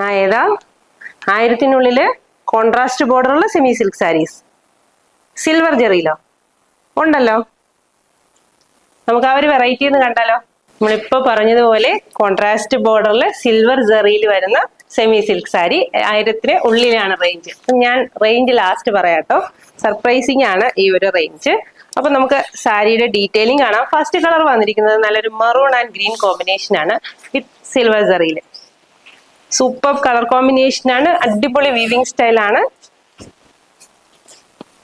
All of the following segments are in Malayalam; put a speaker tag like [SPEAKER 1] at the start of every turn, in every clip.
[SPEAKER 1] ഏതാ? 1000-നുള്ളില് കോൺട്രാസ്റ്റ് ബോർഡറുള്ള സെമി സിൽക്ക് സാരീസ്. സിൽവർ ജെറിയിലോ? ഉണ്ടല്ലോ. നമുക്ക് ആ ഒരു വെറൈറ്റി ഒന്ന് കണ്ടാലോ? നമ്മളിപ്പോ പറഞ്ഞതുപോലെ കോൺട്രാസ്റ്റ് ബോർഡറിൽ സിൽവർ ജെറിയിൽ വരുന്ന സെമി സിൽക്ക് സാരി 1000-ന് ഉള്ളിലാണ് റേഞ്ച്. ഞാൻ റേഞ്ച് ലാസ്റ്റ് പറയാട്ടോ. സർപ്രൈസിങ് ആണ് ഈ ഒരു റേഞ്ച്. അപ്പൊ നമുക്ക് സാരിയുടെ ഡീറ്റെയിലിംഗ് കാണാം. ഫസ്റ്റ് കളർ വന്നിരിക്കുന്നത് നല്ലൊരു മെറൂൺ ആൻഡ് ഗ്രീൻ കോമ്പിനേഷൻ ആണ് വിത്ത് സിൽവർ ജെറിയിൽ. സൂപ്പർ കളർ കോമ്പിനേഷൻ ആണ്. അടിപൊളി വീവിംഗ് സ്റ്റൈൽ ആണ്.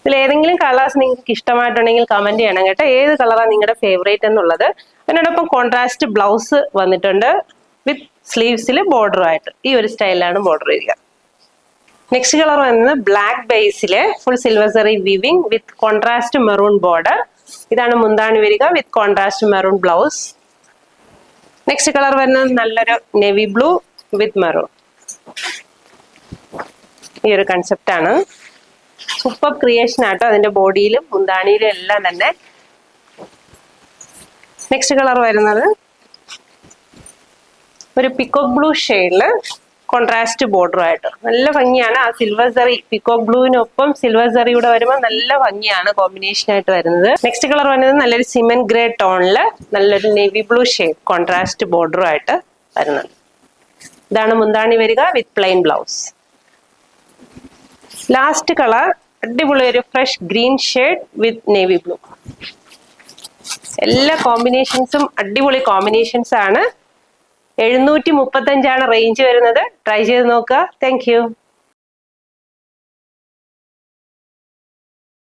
[SPEAKER 1] ഇതിൽ ഏതെങ്കിലും കളേഴ്സ് നിങ്ങൾക്ക് ഇഷ്ടമായിട്ടുണ്ടെങ്കിൽ കമന്റ് ചെയ്യണം കേട്ടോ. ഏത് കളറാണ് നിങ്ങളുടെ ഫേവറേറ്റ് എന്നുള്ളത്. അതിനോടൊപ്പം കോൺട്രാസ്റ്റ് ബ്ലൗസ് വന്നിട്ടുണ്ട് വിത്ത് സ്ലീവ്സിൽ ബോർഡറുമായിട്ട്. ഈ ഒരു സ്റ്റൈലിലാണ് ബോർഡർ വരിക. നെക്സ്റ്റ് കളർ വന്നത് ബ്ലാക്ക് ബേസിലെ full silver zari weaving with contrast maroon border. ഇതാണ് മുന്താണി വരിക with contrast maroon blouse. Next colour വരുന്നത് നല്ലൊരു നേവി ബ്ലൂ വിത്ത് മെറൂൺ. ഈ ഒരു കൺസെപ്റ്റ് ആണ്. സൂപ്പർ ക്രിയേഷൻ ആട്ടോ അതിന്റെ ബോഡിയിലും മുന്താണിയിലും എല്ലാം തന്നെ. നെക്സ്റ്റ് കളർ വരുന്നത് ഒരു പിക്കോക്ക് ബ്ലൂ ഷെയ്ഡില് കോൺട്രാസ്റ്റ് ബോർഡറുമായിട്ട് നല്ല ഭംഗിയാണ്. ആ സിൽവർ ജെറി പിക്കോക്ക് ബ്ലൂവിനൊപ്പം സിൽവർ ജെറിയുടെ വരുമ്പോൾ നല്ല ഭംഗിയാണ് കോമ്പിനേഷൻ ആയിട്ട് വരുന്നത്. നെക്സ്റ്റ് കളർ വരുന്നത് നല്ലൊരു സിമെന്റ് ഗ്രേ ടോണില് നല്ലൊരു നേവി ബ്ലൂ ഷെയ്ഡ് കോൺട്രാസ്റ്റ് ബോർഡറുമായിട്ട് വരുന്നത്. ഇതാണ് മുന്താണി വരിക വിത്ത് പ്ലെയിൻ ബ്ലൗസ്. ലാസ്റ്റ് കളർ അടിപൊളി ഒരു ഫ്രഷ് ഗ്രീൻ ഷെയ്ഡ് വിത്ത് നേവി ബ്ലൂ. എല്ലാ കോമ്പിനേഷൻസും അടിപൊളി കോമ്പിനേഷൻസ് ആണ്. 735 റേഞ്ച് വരുന്നത്. ട്രൈ ചെയ്ത് നോക്കുക. Thank you.